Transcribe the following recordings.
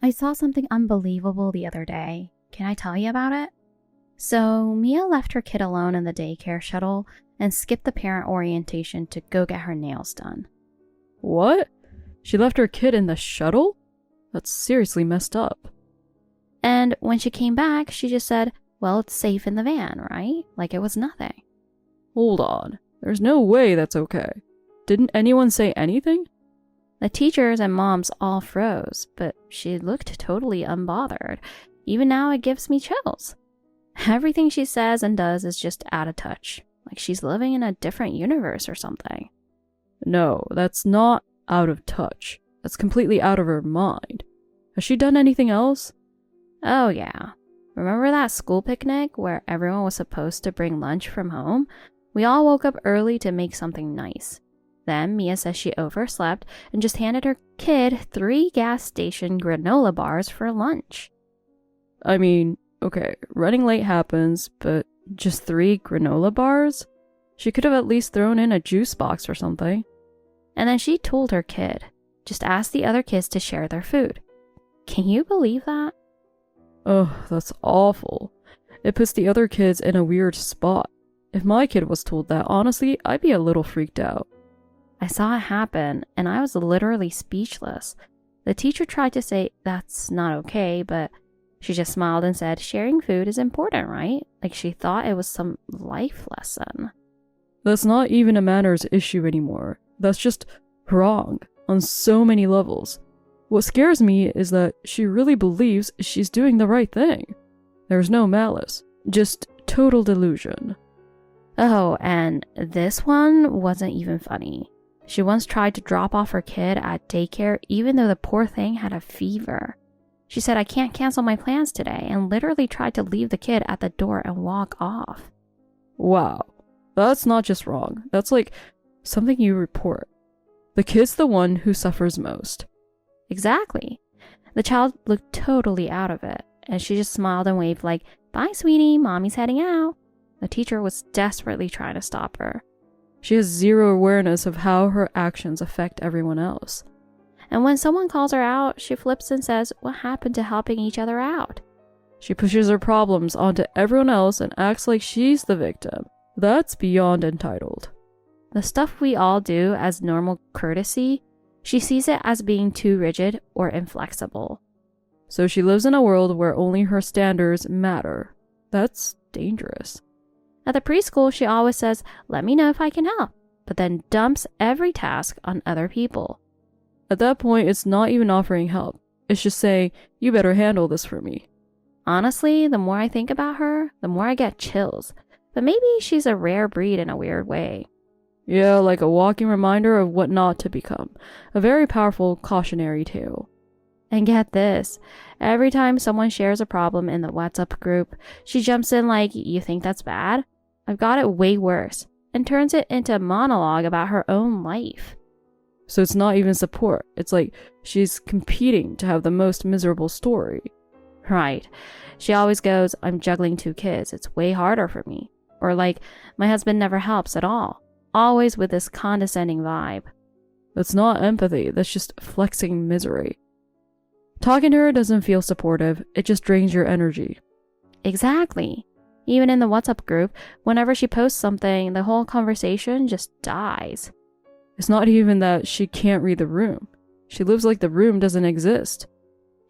I saw something unbelievable the other day. Can I tell you about it? So, Mia left her kid alone in the daycare shuttle and skipped the parent orientation to go get her nails done. What? She left her kid in the shuttle? That's seriously messed up. And when she came back, she just said, well, it's safe in the van, right? Like it was nothing. Hold on. There's no way that's okay. Didn't anyone say anything? The teachers and moms all froze, but she looked totally unbothered. Even now, it gives me chills. Everything she says and does is just out of touch, like she's living in a different universe or something. No, that's not out of touch. That's completely out of her mind. Has she done anything else? Oh yeah. Remember that school picnic where everyone was supposed to bring lunch from home? We all woke up early to make something nice. Then Mia says she overslept and just handed her kid 3 gas station granola bars for lunch. I mean, okay, running late happens, but just 3 granola bars? She could have at least thrown in a juice box or something. And then she told her kid, just ask the other kids to share their food. Can you believe that? Ugh, that's awful. It puts the other kids in a weird spot. If my kid was told that, honestly, I'd be a little freaked out. I saw it happen, and I was literally speechless. The teacher tried to say that's not okay, but she just smiled and said sharing food is important, right? Like she thought it was some life lesson. That's not even a manners issue anymore. That's just wrong on so many levels. What scares me is that she really believes she's doing the right thing. There's no malice, just total delusion. Oh, and this one wasn't even funny. She once tried to drop off her kid at daycare even though the poor thing had a fever. She said, I can't cancel my plans today, and literally tried to leave the kid at the door and walk off. Wow, that's not just wrong. That's like something you report. The kid's the one who suffers most. Exactly. The child looked totally out of it, and she just smiled and waved like, bye, sweetie, mommy's heading out. The teacher was desperately trying to stop her. She has zero awareness of how her actions affect everyone else. And when someone calls her out, she flips and says, what happened to helping each other out? She pushes her problems onto everyone else and acts like she's the victim. That's beyond entitled. The stuff we all do as normal courtesy, she sees it as being too rigid or inflexible. So she lives in a world where only her standards matter. That's dangerous. At the preschool, she always says, let me know if I can help, but then dumps every task on other people. At that point, it's not even offering help. It's just saying, you better handle this for me. Honestly, the more I think about her, the more I get chills. But maybe she's a rare breed in a weird way. Yeah, like a walking reminder of what not to become. A very powerful cautionary tale. And get this, every time someone shares a problem in the WhatsApp group, she jumps in like, you think that's bad? I've got it way worse, and turns it into a monologue about her own life. So it's not even support. It's like she's competing to have the most miserable story. Right. She always goes, I'm juggling 2 kids. It's way harder for me. Or like, my husband never helps at all. Always with this condescending vibe. That's not empathy. That's just flexing misery. Talking to her doesn't feel supportive. It just drains your energy. Exactly. Even in the WhatsApp group, whenever she posts something, the whole conversation just dies. It's not even that she can't read the room. She lives like the room doesn't exist.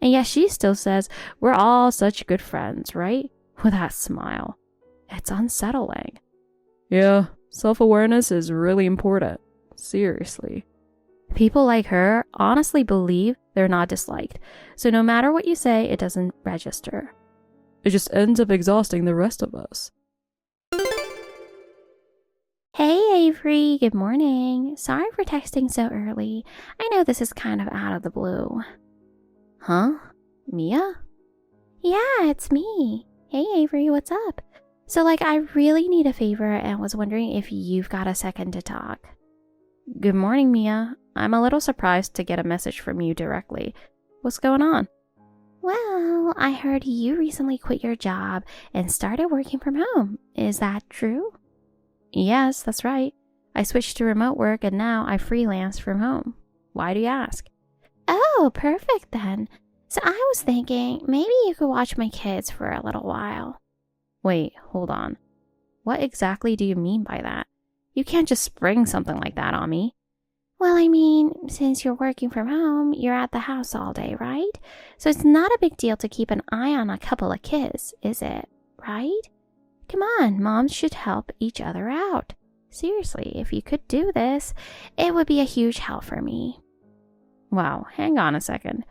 And yet she still says, we're all such good friends, right? With that smile. It's unsettling. Yeah, self-awareness is really important. Seriously. People like her honestly believe they're not disliked. So no matter what you say, it doesn't register. It just ends up exhausting the rest of us. Hey Avery, good morning. Sorry for texting so early. I know this is kind of out of the blue. Huh? Mia? Yeah, it's me. Hey Avery, what's up? So I really need a favor and was wondering if you've got a second to talk. Good morning, Mia. I'm a little surprised to get a message from you directly. What's going on? Well, I heard you recently quit your job and started working from home. Is that true? Yes, that's right. I switched to remote work and now I freelance from home. Why do you ask? Oh, perfect then. So I was thinking maybe you could watch my kids for a little while. Wait, hold on. What exactly do you mean by that? You can't just spring something like that on me. Well, I mean, since you're working from home, you're at the house all day, right? So it's not a big deal to keep an eye on a couple of kids, is it? Right? Come on, moms should help each other out. Seriously, if you could do this, it would be a huge help for me. Wow, hang on a second.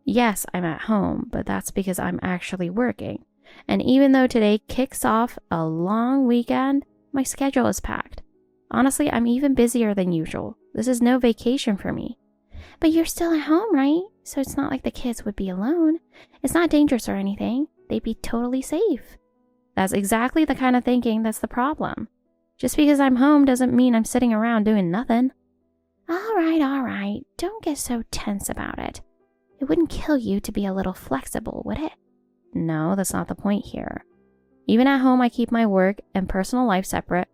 Yes, I'm at home, but that's because I'm actually working. And even though today kicks off a long weekend, my schedule is packed. Honestly, I'm even busier than usual. This is no vacation for me. But you're still at home, right? So it's not like the kids would be alone. It's not dangerous or anything. They'd be totally safe. That's exactly the kind of thinking that's the problem. Just because I'm home doesn't mean I'm sitting around doing nothing. All right. Don't get so tense about it. It wouldn't kill you to be a little flexible, would it? No, that's not the point here. Even at home, I keep my work and personal life separate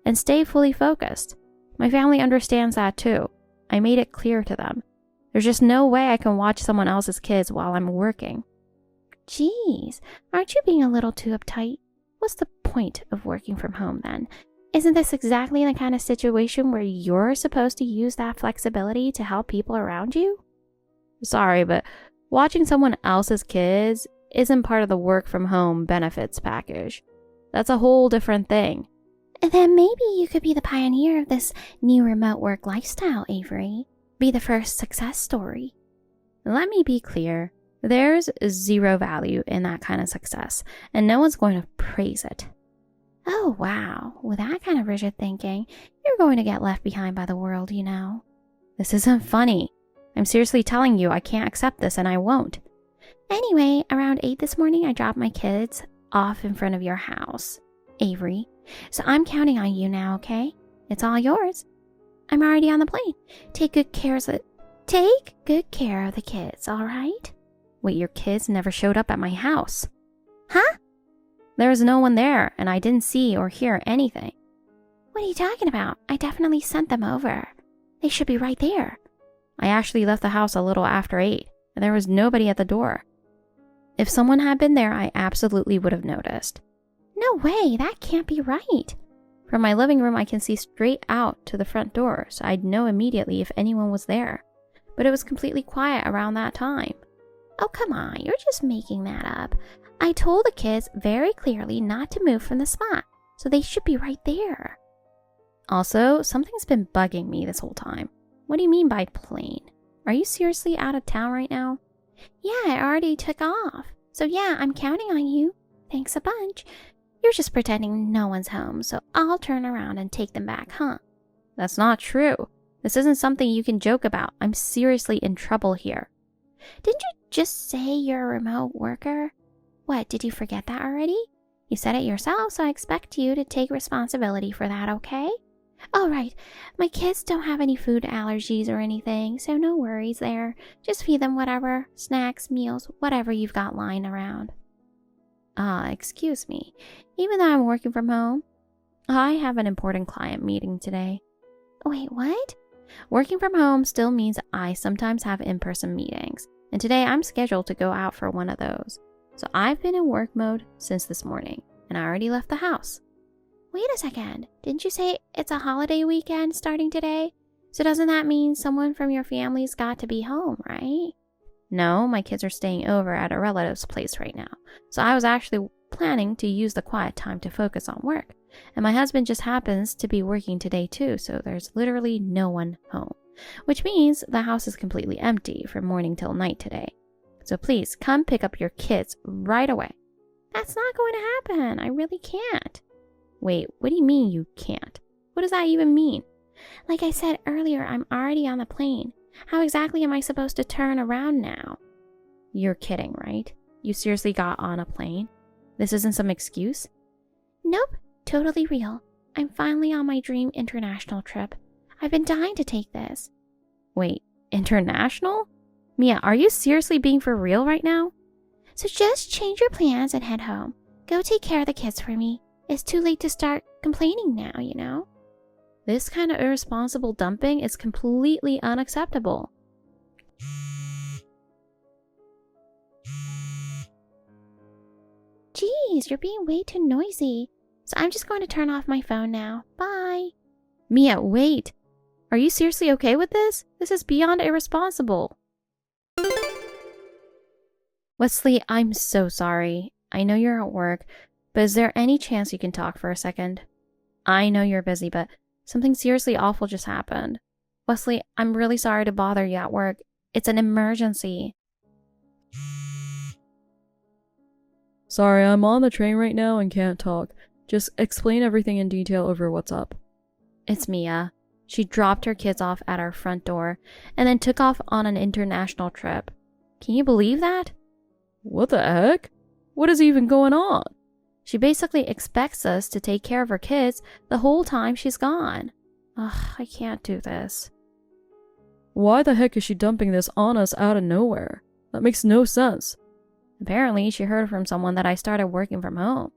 and stay fully focused. My family understands that too. I made it clear to them. There's just no way I can watch someone else's kids while I'm working. Geez, aren't you being a little too uptight? What's the point of working from home then? Isn't this exactly the kind of situation where you're supposed to use that flexibility to help people around you? Sorry, but watching someone else's kids isn't part of the work from home benefits package. That's a whole different thing. Then maybe you could be the pioneer of this new remote work lifestyle, Avery. Be the first success story. Let me be clear. There's zero value in that kind of success, and no one's going to praise it. Oh, wow. With that kind of rigid thinking, you're going to get left behind by the world, you know. This isn't funny. I'm seriously telling you I can't accept this, and I won't. Anyway, around 8 this morning, I dropped my kids off in front of your house, Avery. So I'm counting on you now, okay? It's all yours. I'm already on the plane. Take good care of the kids, all right? Wait, your kids never showed up at my house. Huh? There was no one there, and I didn't see or hear anything. What are you talking about? I definitely sent them over. They should be right there. I actually left the house a little after 8, and there was nobody at the door. If someone had been there, I absolutely would have noticed. No way, that can't be right. From my living room, I can see straight out to the front door, so I'd know immediately if anyone was there. But it was completely quiet around that time. Oh, come on, you're just making that up. I told the kids very clearly not to move from the spot, so they should be right there. Also, something's been bugging me this whole time. What do you mean by plane? Are you seriously out of town right now? Yeah, I already took off. So yeah, I'm counting on you. Thanks a bunch. You're just pretending no one's home, so I'll turn around and take them back, huh? That's not true. This isn't something you can joke about. I'm seriously in trouble here. Didn't you just say you're a remote worker? What, did you forget that already? You said it yourself, so I expect you to take responsibility for that, okay? All right, my kids don't have any food allergies or anything, so no worries there. Just feed them whatever, snacks, meals, whatever you've got lying around. Excuse me. Even though I'm working from home, I have an important client meeting today. Wait, what? Working from home still means I sometimes have in-person meetings, and today I'm scheduled to go out for one of those. So I've been in work mode since this morning, and I already left the house. Wait a second. Didn't you say it's a holiday weekend starting today? So doesn't that mean someone from your family's got to be home, right? No, my kids are staying over at a relative's place right now. So I was actually planning to use the quiet time to focus on work. And my husband just happens to be working today too, so there's literally no one home. Which means the house is completely empty from morning till night today. So please come pick up your kids right away. That's not going to happen. I really can't. Wait, what do you mean you can't? What does that even mean? Like I said earlier, I'm already on the plane. How exactly am I supposed to turn around now? You're kidding, right? You seriously got on a plane? This isn't some excuse? Nope, totally real. I'm finally on my dream international trip. I've been dying to take this. Wait, international? Mia, are you seriously being for real right now? So just change your plans and head home. Go take care of the kids for me. It's too late to start complaining now, you know? This kind of irresponsible dumping is completely unacceptable. Please, you're being way too noisy. So I'm just going to turn off my phone now. Bye. Mia, wait. Are you seriously okay with this? This is beyond irresponsible. Wesley, I'm so sorry. I know you're at work, but is there any chance you can talk for a second? I know you're busy, but something seriously awful just happened. Wesley, I'm really sorry to bother you at work. It's an emergency. Sorry, I'm on the train right now and can't talk. Just explain everything in detail over WhatsApp. It's Mia. She dropped her kids off at our front door and then took off on an international trip. Can you believe that? What the heck? What is even going on? She basically expects us to take care of her kids the whole time she's gone. Ugh, I can't do this. Why the heck is she dumping this on us out of nowhere? That makes no sense. Apparently, she heard from someone that I started working from home.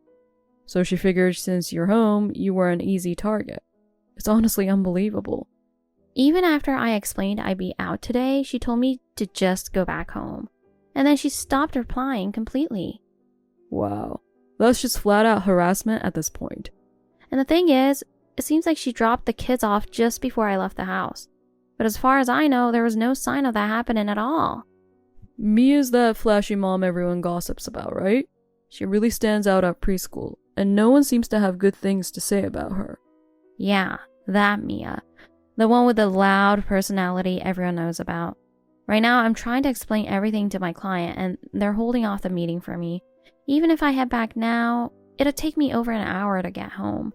So she figured since you're home, you were an easy target. It's honestly unbelievable. Even after I explained I'd be out today, she told me to just go back home. And then she stopped replying completely. Wow. That's just flat out harassment at this point. And the thing is, it seems like she dropped the kids off just before I left the house. But as far as I know, there was no sign of that happening at all. Mia's that flashy mom everyone gossips about, right? She really stands out at preschool, and no one seems to have good things to say about her. Yeah, that Mia. The one with the loud personality everyone knows about. Right now, I'm trying to explain everything to my client, and they're holding off the meeting for me. Even if I head back now, it'll take me over an hour to get home.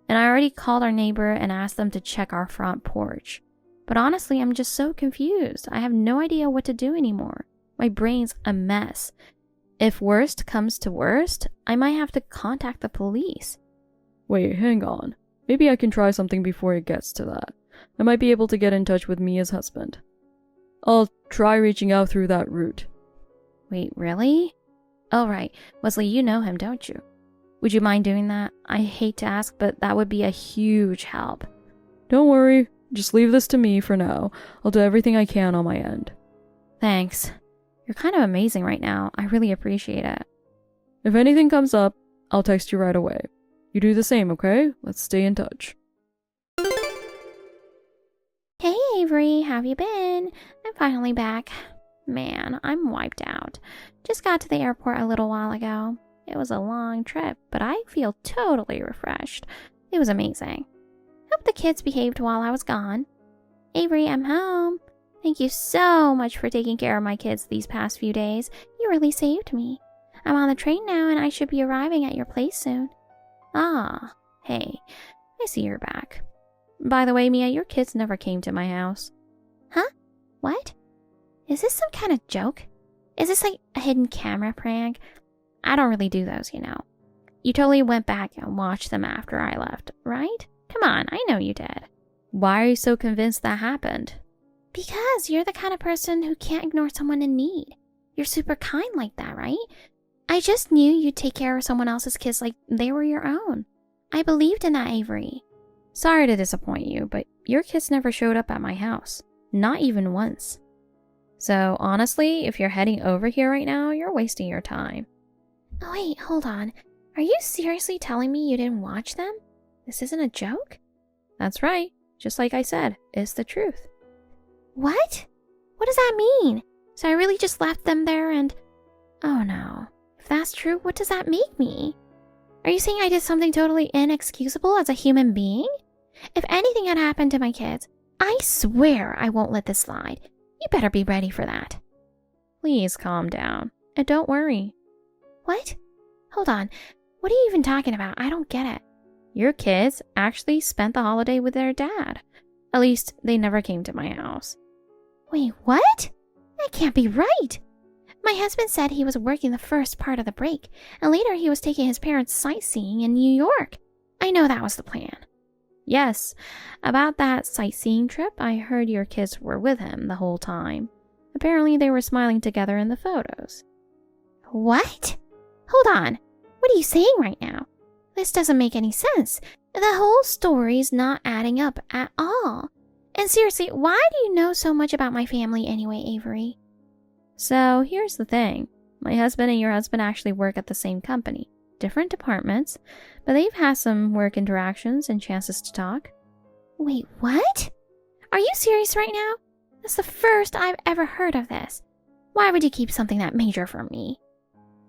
And I already called our neighbor and asked them to check our front porch. But honestly, I'm just so confused. I have no idea what to do anymore. My brain's a mess. If worst comes to worst, I might have to contact the police. Wait, hang on. Maybe I can try something before it gets to that. I might be able to get in touch with Mia's husband. I'll try reaching out through that route. Wait, really? Oh, right. Wesley, you know him, don't you? Would you mind doing that? I hate to ask, but that would be a huge help. Don't worry. Just leave this to me for now. I'll do everything I can on my end. Thanks. You're kind of amazing right now. I really appreciate it. If anything comes up, I'll text you right away. You do the same, okay? Let's stay in touch. Hey Avery, how have you been? I'm finally back. Man, I'm wiped out. Just got to the airport a little while ago. It was a long trip, but I feel totally refreshed. It was amazing. Hope the kids behaved while I was gone. Avery, I'm home. Thank you so much for taking care of my kids these past few days. You really saved me. I'm on the train now and I should be arriving at your place soon. Ah, hey, I see you're back. By the way, Mia, your kids never came to my house. Huh? What? Is this some kind of joke? Is this like a hidden camera prank? I don't really do those, you know. You totally went back and watched them after I left, right? Come on, I know you did. Why are you so convinced that happened? Because you're the kind of person who can't ignore someone in need. You're super kind like that, right? I just knew you'd take care of someone else's kids like they were your own. I believed in that, Avery. Sorry to disappoint you, but your kids never showed up at my house. Not even once. So honestly, if you're heading over here right now, you're wasting your time. Oh wait, hold on. Are you seriously telling me you didn't watch them? This isn't a joke? That's right. Just like I said, it's the truth. What? What does that mean? So I really just left them there and... Oh no. If that's true, what does that make me? Are you saying I did something totally inexcusable as a human being? If anything had happened to my kids, I swear I won't let this slide. You better be ready for that. Please calm down. And don't worry. What? Hold on. What are you even talking about? I don't get it. Your kids actually spent the holiday with their dad. At least, they never came to my house. Wait, what? That can't be right. My husband said he was working the first part of the break, and later he was taking his parents sightseeing in New York. I know that was the plan. Yes, about that sightseeing trip, I heard your kids were with him the whole time. Apparently they were smiling together in the photos. What? Hold on. What are you saying right now? This doesn't make any sense. The whole story's not adding up at all. And seriously, why do you know so much about my family anyway, Avery? So here's the thing. My husband and your husband actually work at the same company. different departments, but they've had some work interactions and chances to talk. Wait, what? Are you serious right now? That's the first I've ever heard of this. Why would you keep something that major from me?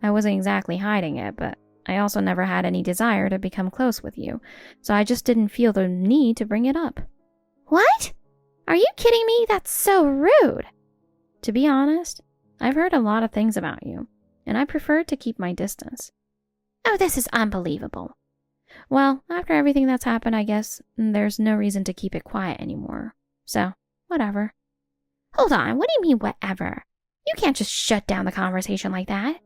I wasn't exactly hiding it, but I also never had any desire to become close with you, so I just didn't feel the need to bring it up. What? Are you kidding me? That's so rude. To be honest, I've heard a lot of things about you, and I prefer to keep my distance. Oh, this is unbelievable. Well, after everything that's happened, I guess there's no reason to keep it quiet anymore. So, whatever. Hold on, what do you mean whatever? You can't just shut down the conversation like that.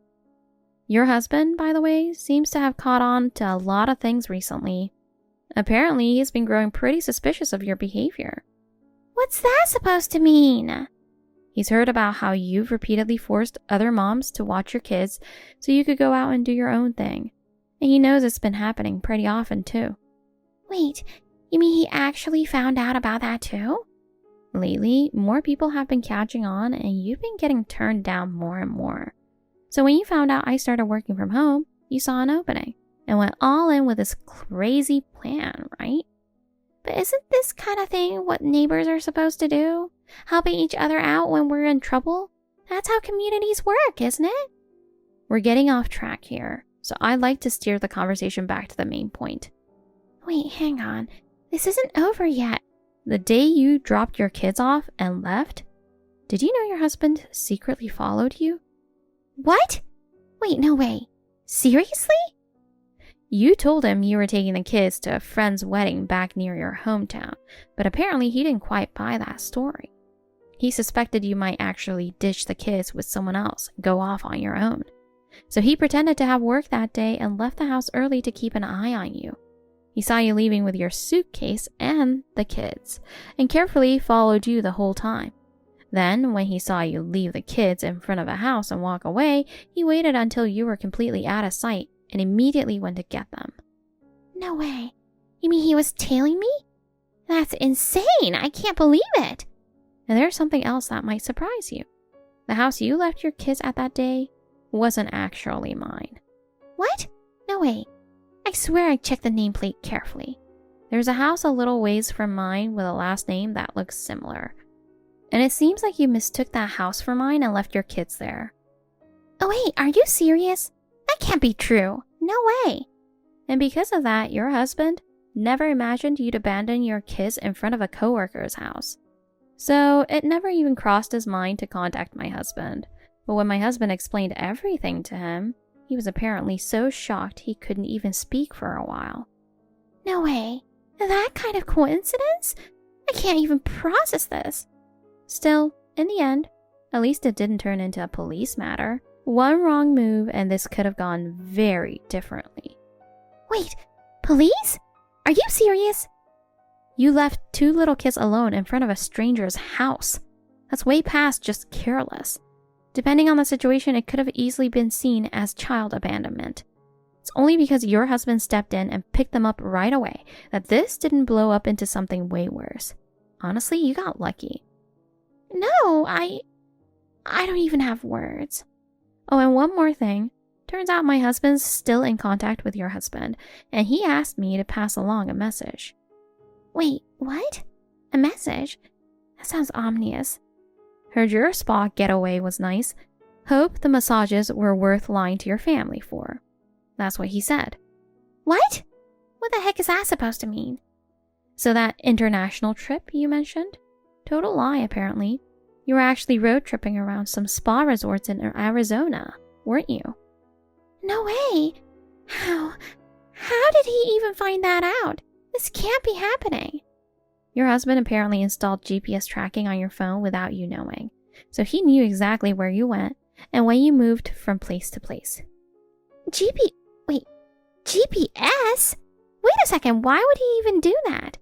Your husband, by the way, seems to have caught on to a lot of things recently. Apparently, he's been growing pretty suspicious of your behavior. What's that supposed to mean? He's heard about how you've repeatedly forced other moms to watch your kids so you could go out and do your own thing. And he knows it's been happening pretty often, too. Wait, you mean he actually found out about that, too? Lately, more people have been catching on, and you've been getting turned down more and more. So when you found out I started working from home, you saw an opening and went all in with this crazy plan, right? But isn't this kind of thing what neighbors are supposed to do? Helping each other out when we're in trouble? That's how communities work, isn't it? We're getting off track here, so I'd like to steer the conversation back to the main point. Wait, hang on. This isn't over yet. The day you dropped your kids off and left, did you know your husband secretly followed you? What? Wait, no way. Seriously? You told him you were taking the kids to a friend's wedding back near your hometown, but apparently he didn't quite buy that story. He suspected you might actually ditch the kids with someone else and go off on your own. So he pretended to have work that day and left the house early to keep an eye on you. He saw you leaving with your suitcase and the kids, and carefully followed you the whole time. Then, when he saw you leave the kids in front of a house and walk away, he waited until you were completely out of sight and immediately went to get them. No way. You mean he was tailing me? That's insane. I can't believe it. And there's something else that might surprise you. The house you left your kids at that day wasn't actually mine. What? No way. I swear I checked the nameplate carefully. There's a house a little ways from mine with a last name that looks similar. And it seems like you mistook that house for mine and left your kids there. Oh wait, are you serious? That can't be true. No way. And because of that, your husband never imagined you'd abandon your kids in front of a coworker's house. So it never even crossed his mind to contact my husband. But when my husband explained everything to him, he was apparently so shocked he couldn't even speak for a while. No way. That kind of coincidence? I can't even process this. Still, in the end, at least it didn't turn into a police matter. One wrong move and this could have gone very differently. Wait, police? Are you serious? You left two little kids alone in front of a stranger's house. That's way past just careless. Depending on the situation, it could have easily been seen as child abandonment. It's only because your husband stepped in and picked them up right away that this didn't blow up into something way worse. Honestly, you got lucky. No, I don't even have words. Oh, and one more thing. Turns out my husband's still in contact with your husband, and he asked me to pass along a message. Wait, what? A message? That sounds ominous. Heard your spa getaway was nice. Hope the massages were worth lying to your family for. That's what he said. What? What the heck is that supposed to mean? So that international trip you mentioned? Total lie, apparently. You were actually road tripping around some spa resorts in Arizona, weren't you? No way! How did he even find that out? This can't be happening. Your husband apparently installed GPS tracking on your phone without you knowing, so he knew exactly where you went and when you moved from place to place. GPS? Wait a second, why would he even do that?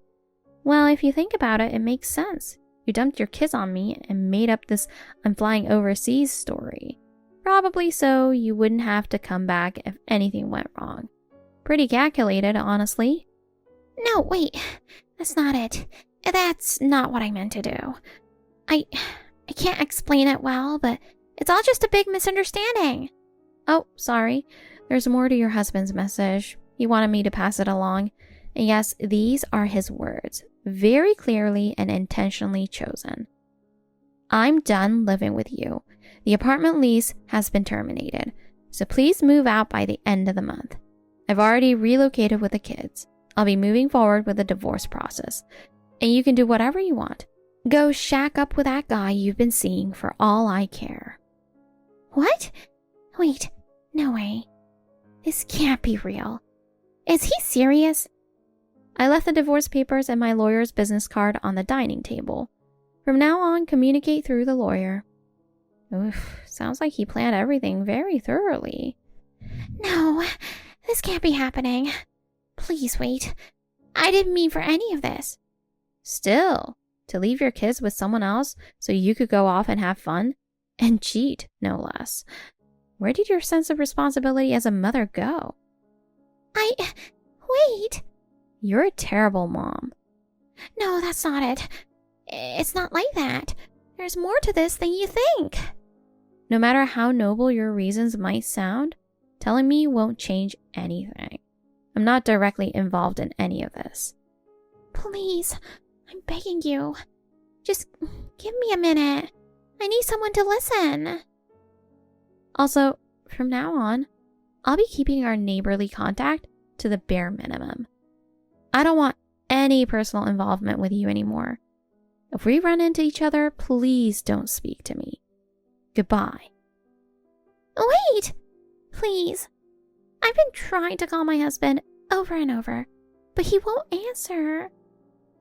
Well, if you think about it, it makes sense. You dumped your kids on me and made up this I'm flying overseas story. Probably so you wouldn't have to come back if anything went wrong. Pretty calculated, honestly. No, wait, that's not it. That's not what I meant to do. I can't explain it well, but it's all just a big misunderstanding. Oh, sorry. There's more to your husband's message. He wanted me to pass it along. And yes, these are his words, very clearly and intentionally chosen. I'm done living with you. The apartment lease has been terminated, so please move out by the end of the month. I've already relocated with the kids. I'll be moving forward with the divorce process, and you can do whatever you want. Go shack up with that guy you've been seeing for all I care. What? Wait, no way. This can't be real. Is he serious? I left the divorce papers and my lawyer's business card on the dining table. From now on, communicate through the lawyer. Oof, sounds like he planned everything very thoroughly. No, this can't be happening. Please wait. I didn't mean for any of this. Still, to leave your kids with someone else so you could go off and have fun? And cheat, no less. Where did your sense of responsibility as a mother go? Wait. You're a terrible mom. No, that's not it. It's not like that. There's more to this than you think. No matter how noble your reasons might sound, telling me won't change anything. I'm not directly involved in any of this. Please, I'm begging you. Just give me a minute. I need someone to listen. Also, from now on, I'll be keeping our neighborly contact to the bare minimum. I don't want any personal involvement with you anymore. If we run into each other, please don't speak to me. Goodbye. Wait! Please. I've been trying to call my husband over and over, but he won't answer.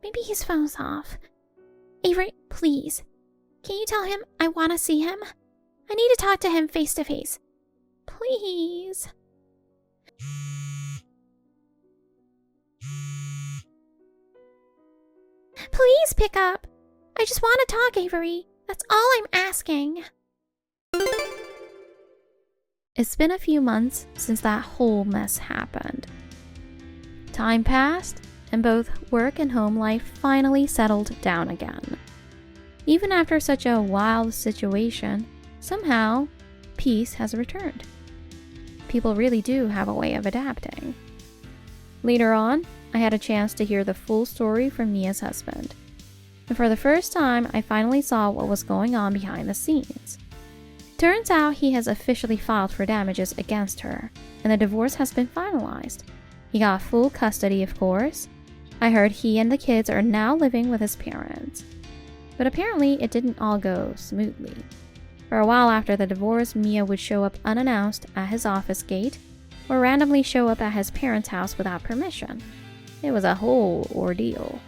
Maybe his phone's off. Avery, please. Can you tell him I want to see him? I need to talk to him face to face. Please. Please pick up. I just want to talk, Avery. That's all I'm asking. It's been a few months since that whole mess happened. Time passed, and both work and home life finally settled down again. Even after such a wild situation, somehow, peace has returned. People really do have a way of adapting. Later on, I had a chance to hear the full story from Mia's husband. And for the first time, I finally saw what was going on behind the scenes. Turns out he has officially filed for damages against her, and the divorce has been finalized. He got full custody, of course. I heard he and the kids are now living with his parents. But apparently it didn't all go smoothly. For a while after the divorce, Mia would show up unannounced at his office gate, or randomly show up at his parents' house without permission. It was a whole ordeal.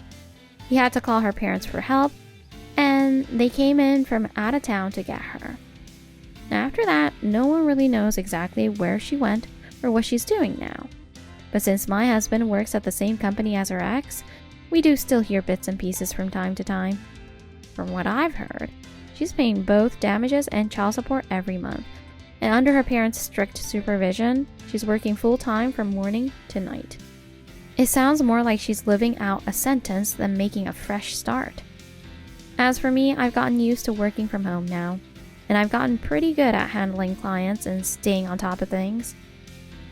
He had to call her parents for help, and they came in from out of town to get her. After that, no one really knows exactly where she went or what she's doing now. But since my husband works at the same company as her ex, we do still hear bits and pieces from time to time. From what I've heard, she's paying both damages and child support every month, and under her parents' strict supervision, she's working full-time from morning to night. It sounds more like she's living out a sentence than making a fresh start. As for me, I've gotten used to working from home now, and I've gotten pretty good at handling clients and staying on top of things.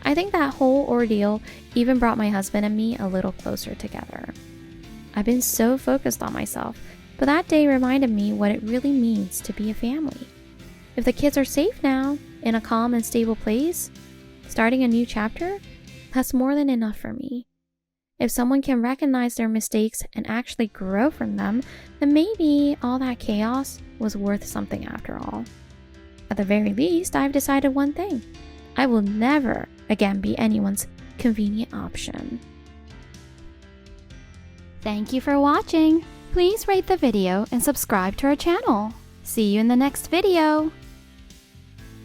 I think that whole ordeal even brought my husband and me a little closer together. I've been so focused on myself, but that day reminded me what it really means to be a family. If the kids are safe now, in a calm and stable place, starting a new chapter, that's more than enough for me. If someone can recognize their mistakes and actually grow from them, then maybe all that chaos was worth something after all. At the very least, I've decided one thing. I will never again be anyone's convenient option. Thank you for watching. Please rate the video and subscribe to our channel. See you in the next video.